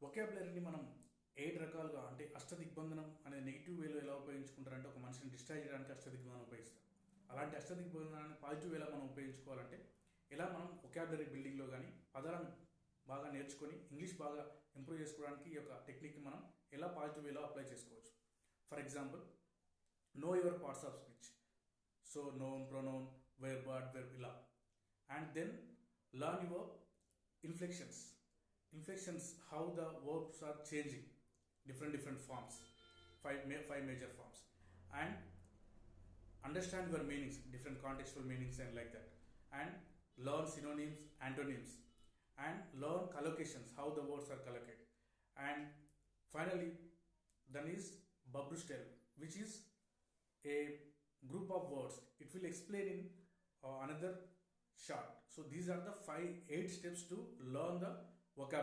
వొకాబులరీని మనం 8 రకాలుగా అంటే అష్టదిగ్బంధనం అనే నెగిటివ్ వేలో ఎలా ఉపయోగించుకుంటారంటే ఒక మనిషిని డిస్ట్రాక్ట్ చేయడానికి అష్టదిగ్బంధనం ఉపయోగిస్తారు. అలాంటి అష్టదిగ్బంధనాన్ని పాజిటివ్ వేలా మనం ఉపయోగించుకోవాలంటే ఎలా మనం వొకాబులరీ బిల్డింగ్లో కానీ పదాలను బాగా నేర్చుకొని ఇంగ్లీష్ బాగా ఇంప్రూవ్ చేసుకోవడానికి ఈ యొక్క టెక్నిక్ని మనం ఎలా పాజిటివ్ వేలో అప్లై చేసుకోవచ్చు. For example, know your parts of speech. So noun, pronoun, verb, adverb ఇలా. And then learn your inflections. Inflections, how the verbs are changing, different forms, five major forms. And understand your meanings, different contextual meanings and like that. And learn synonyms, antonyms. And learn collocations, how the words are collocated. And finally, then is Babrushtel, which is a group of words. It will explain in another short. So these are the 8 steps to learn the vocabulary.